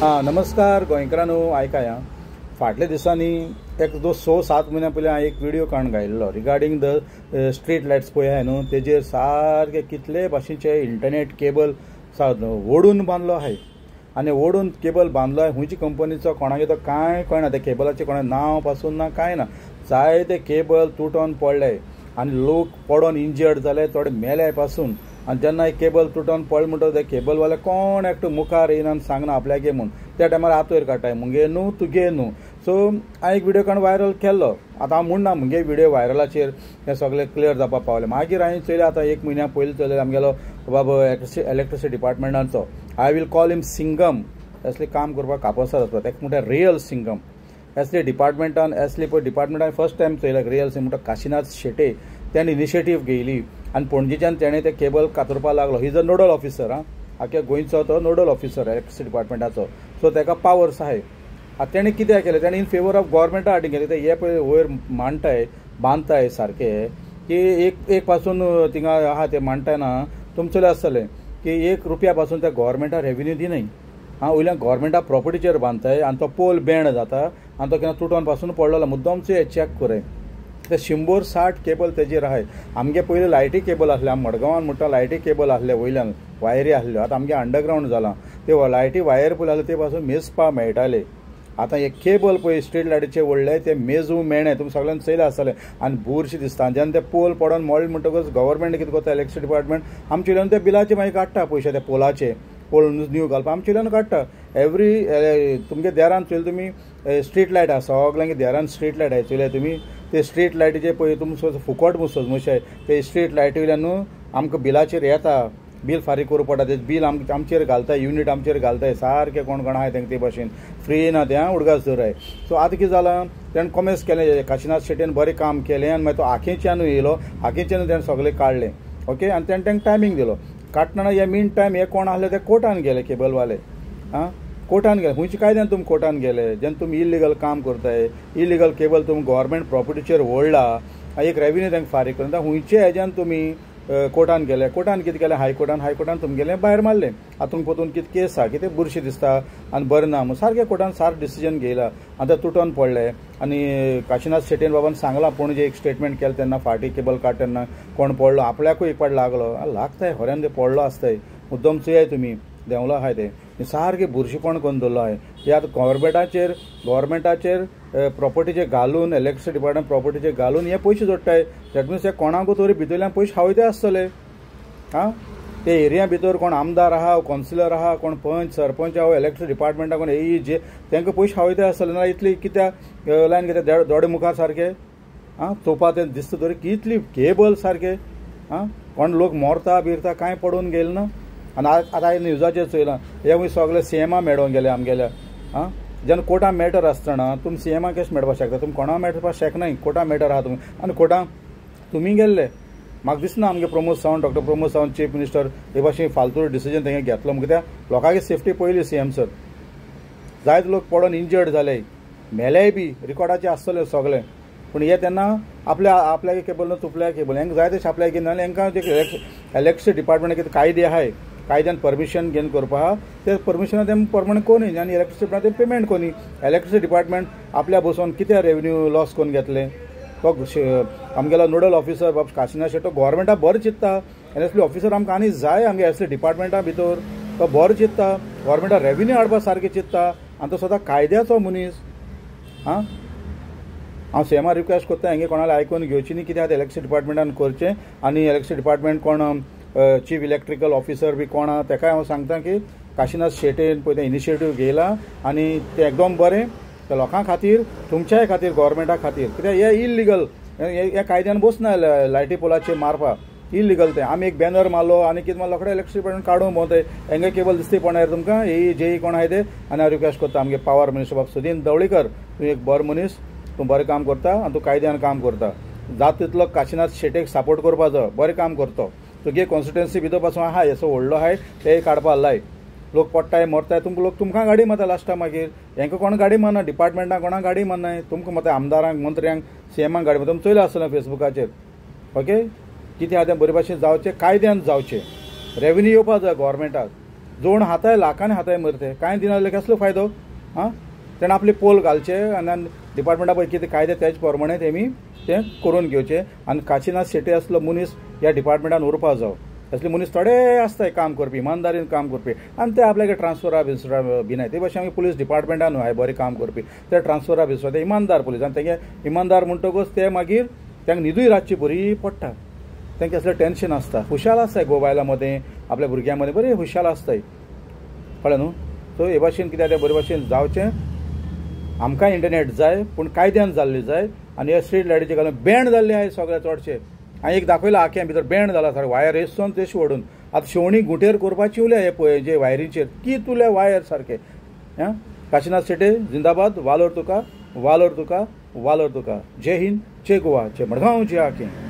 नमस्कार गोंयकारांनो, आयकाया फाटल्या दिसांनी एक 6-7 म्हयन्या पयलीं हांवें एक व्हिडिओ काडून घायल्लो रिगार्डींग द स्ट्रीट लायट्स पळय हाय न्हू, तेजेर सारके कितले भाशेचे इंटरनेट केबल ओडून बांदलो आहाय आनी ओडून केबल बांदलो आहाय. खंयची कंपनीचो कोणागे तो कांय कळना, त्या केबलाचें कोणा नांव पासून ना कांय ना. जायते केबल तुटोन पडले आनी लोक पडोन इंजर्ड जाले, थोडे मेले पासून. आनी जेन्ना एक केबल तुटोन पडले म्हणटच ते केबलवाले कोण एकटो मुखार येयना आनी सांगना आपल्यागे म्हूण. त्या टायमार आतयर काडटाय मुगे न्हू तुगे न्हू. सो हांवें एक व्हिडिओ काडून व्हायरल केल्लो. आतां हांव म्हणना मुगे व्हिडिओ व्हायरलाचेर हें सगळें क्लियर जावपाक पावलें. मागीर हांवें चयलें आतां 1 म्हयन्या पयलीं चयलें आमगेलो बाबा इलेक्ट्रिसिटी डिपार्टमेंटाचो. आय वील कॉल हिम सिंगम. असलें काम करपाक कापोसा जाता ताका म्हणटा रियल सिंगम. असले डिपार्टमेंटान असले पळय डिपार्टमेंटान फर्स्ट टायम चयलें रियल सिंगम म्हणटा काशिनाथ शेटे. त्याने इनिशिएटीव घेयली आनी पणजेच्यान तेणें ते केबल कातरपाक लागलो. He is a nodal officer. आख्या गोंयचो तो नोडल ऑफिसर इलेक्ट्रिसिटी डिपार्टमेंटाचो. सो ताका पावर्स आहाय. आतां तेणें कितें केलें, तेणें इन फेवर ऑफ गव्हर्मेंटा हाडून गेलें. ते हे पळय वयर मांडटाय बांदताय सारके की एक पासून थिंगा आहा ते मांडटाना तुमचें आसतलें की 1 रुपया पासून त्या गव्हर्मेंटाक रेव्हेन्यू दिनाय. वयल्यान गव्हर्मेंटा प्रॉपर्टीचेर बांदताय आनी तो पोल बेंड जाता आनी तो केन्ना तुटोन पासून पडलेलो. मुद्दमचो हे चॅक कराय. ते 160 केबल तेजेर आहाय. आमगे पयलीं लायटी केबल आसले, आमी मडगांवान म्हणटा लायटी केबल आसले वयल्यान वायरी आसल्यो. आतां आमगे अंडरग्रावंड जाला. ते लायटी वायर पळय आसले ते पासून मेजपा मेळटाले. आतां हे केबल पळय स्ट्रीट लायटीचे व्हडले ते मेजू मेळ्ळे. तुमी सगळ्यांनी चयलें आसतलें आनी बुरशी दिसता. जेन्ना ते पोल पडोन मोडले म्हणटकच गव्हर्मेंट कितें करता, इलेक्ट्रिसिटी डिपार्टमेंट आमचे वयल्यान ते बिलाचे मागीर काडटा पयशे ते पोलाचे पोल न्यू घालपाक आमचे वयल्यान काडटा. एवरी तुमगे देरान चयले तुमी स्ट्रीट लायट आसा सगळ्यांगे देरान स्ट्रीट लायट आहाय चयले तुमी. ते स्ट्रीट लायटीचे पळय तुमचो फुकट मुसोय ते स्ट्रीट लायटी वयल्यान आमकां बिलाचेर येता. बील फारीक करूं पडटा. ते बील आमचेर घालताय, युनिट आमचेर घालताय. सारके कोण कोण आहाय तेंका ते भाशेन फ्री ना तें उडगास दराय. सो आतां कितें जालां, तेणें कॉमेस केलें. काशिनाथ शेट्टीन बरें काम केलें आनी मागीर तो आखेच्यानूय येयलो. आखेच्यानूय तेणें सगळें काडलें. ओके. आनी तेणें तांकां टायमींग दिलो. काडटना हे मीन टायम हे कोण आसले ते कोर्टान गेले केबलवाले. कोर्टान गेले. खंयच्या कायद्यान तुमी कोर्टान गेले. जेन्ना तुमी इलिगल काम करताय, इलिगल केबल तुमी गव्हर्मेंट प्रॉपर्टीचेर ओडला, एक रेव्हेन्यू तांकां फारीक करता. खंयच्या हेज्यान तुमी कोर्टान गेले. कोर्टान कितें केलें, हायकोर्टान तुमी गेलें भायर मारलें. आतून पोतून कितें केस आहा, कितें बुरशी दिसता आनी बरें ना म्हणून सारकें कोर्टान सारकें डिसिजन घेयला. आनी ते तुटोन पडले. आनी काशिनाथ शेट्टीन बाबान सांगलां पणजे एक स्टेटमेंट केलें तेन्ना फाटी केबल काड तेन्ना कोण पडलो आपल्याकूय एक पाड लागलो. लागताय खऱ्यान ते पडलो आसताय. मुद्दम चुयाय तुमी देंवलो आहाय ते सारके बुरशीपण करून दवरलो आहाय. हे आतां गव्हर्मेंटाचेर प्रॉपर्टीचे घालून इलेक्ट्रिसिटी डिपार्टमेंट प्रॉपर्टीचे घालून हे पयशे जोडटाय. दॅट मिन्स हे कोणाकूय तरी भितरल्यान पयशे खावयते आसतले. ते एरिया भितर कोण आमदार आहा, कावन्सिलर आहा, कोण पंच सरपंच आहा, इलेक्ट्रिसिटी डिपार्टमेंटा कोण जे तांकां पयशे खावयते आसतले. ना इतली कित्याक लायन घेता दोडे मुखार सारके चोवपा ते दिसता तरी कितली केबल सारके कोण लोक मरता बिरता कांय पडून गेले ना. आनी आतां हांवें न्यूजाचेर चयलां हे सीएमा सीएमा मेळोंक गेले आमगेल्या. जेन्ना कोर्टां मॅटर आसतना तुमी सीएमा कशें मेळपाक शकता, तुमी कोणा मेळपाक शकनाय. कोर्टां मॅटर आहा तुमी आनी कोर्टां तुमी गेल्ले. म्हाका दिसना आमगे Pramod Sawant doctor Pramod Sawant chief minister हे भाशेन फालतू डिसिजन तेंगे घेतलो. कित्याक लोकांची सेफ्टी पयली सीएम सर. जायते लोक पडोन इंजर्ड जाले, मेलेय बी, रिकॉर्डाचें आसतलें सगळें. पूण हे तेन्ना आपल्या केबल तुपल्या केबल हेंकां जायते छापल्या की नाजाल्यार हेंकां इलेक्ट्रिसिटी डिपार्टमेंट कितें कायदे आहाय, कायद्यान परमिशन घेवन करपा ते परमिशना तें परमनंट कोनी आनी इलेक्ट्रिसिटी डिपार्टमेंट पेमेंट कोनी. इलेक्ट्रिसिटी डिपार्टमेंट आपल्या बसून कितें रेव्हेन्यू लॉस करून घेतले. तो आमगेलो नोडल ऑफिसर बाबा काशिनाथ शेट्टी गव्हर्मेंटा बरें चित्ता. एसले ऑफिसर आमकां आनी जाय आमगे एसले डिपार्टमेंटा भितर. तो बरें चित्ता, गव्हर्मेंटा रेव्हेन्यू हाडपा सारकें चित्ता आनी तो सदां कायद्याचो मनीस. हांव सीएमा रिक्वेस्ट करता हेंगे कोणाला आयकून घेवची न्ही. कित्याक इलेक्ट्रिसिटी डिपार्टमेंटान करचें आनी इलेक्ट्रिसिटी डिपार्टमेंट कोण चीफ इलेक्ट्रिकल ऑफिसर बी कोण आहा ताका हांव सांगता की काशिनाथ शेट्टीन पळय तें इनिशिएटीव घेयला आनी तें एकदम बरें त्या लोकां खातीर, तुमच्याय खातीर, गव्हर्मेंटा खातीर. कित्याक हे इल्लिगल हे कायद्यान बसना लायटी पोलाचेर मारपाक इल्लिगल. तें आमी एक बॅनर मारलो आनी कितें मारलो रोखडें इलेक्ट्रिसिटी डिपार्टमेंट काडून भोंवताय. हेंगे केबल दिसती पडल्यार तुमकां हे जे कोण आहाय ते. आनी हांव रिक्वेस्ट करता आमगे पावर मिनिस्टर बाब सुदीन ढवळीकर, तूं एक बरो मनीस, तूं बरें काम करता आनी तूं कायद्यान काम करता. जाता तितलो काशिनाथ शेट्टीक सपोर्ट करपाचो, बरें काम करतो. तुगे कॉन्स्टिट्युएन्सी भितर पासून आहा हेचो व्हडलो आहाय ते काडपा लाय. लोक पडटाय मरताय तुमकां गाडी मारता लास्टा. मागीर हेंकां कोण गाडी मारना, डिपार्टमेंटाक कोणाक गाडी मारनाय. तुमकां मारता आमदारांक, मंत्र्यांक, सीएमाक गाडी मारता. तुमी चयलां आसतलें फेसबुकाचेर. ओके. कितें आहा तें बरे भाशेन जावचें, कायद्यान जावचें. रेव्हेन्यू येवपा जाय गव्हर्मेंटाक. जोण हाताय लाखांनी हाताय मरते कांय दिना जाल्यार कसलो फायदो आं तेणें आपले पोल घालचे आनी डिपार्टमेंटा पळय कितें कायदे तेजे प्रमाणे तेमी तें करून घेवचें आनी काशिनाथ शेट्टी असलो मनीस ह्या डिपार्टमेंटान उरपा जावो असले मनीस थोडे आसताय काम करपी इमानदारीन काम करपी आनी ते आपल्याक ट्रान्सफरा बिन्सरा बिनाय ते भाशेन आमी पुलीस डिपार्टमेंटान हाय बरें काम करपी ते ट्रान्सफरा बिन्सरा ते इमानदार पुलीस आनी तेंगे इमानदार म्हणटकूच ते मागीर तांकां न्हिदूय रातची बरी पडटा तांकां असलें टेन्शन आसता खुशाल आसताय मोबायला मदें आपल्या भुरग्यां मदें बरी खुशाल आसताय कळ्ळें न्हू सो हे भाशेन कितें तें बरे भाशेन जावचें आमकां इंटरनेट जाय पूण कायद्यान जाल्ली जाय आनी हे स्ट्रीट लायटीचे घालून बँड जाल्ले आहाय सगळे चडशे हांवें एक दाखयला आख्या भितर बँड जाला सारकें वायर एसून ते शिवडून आतां शेवणी गुटेर करपाची उल्या हे पळय जे वायरीचेर कित उल्या वायर सारके आं काशिनाथ शेटे जिंदाबाद वालोर तुका वालोर तुका वालोर तुका जय हिंद जय गोवा जय मडगांव जय आखें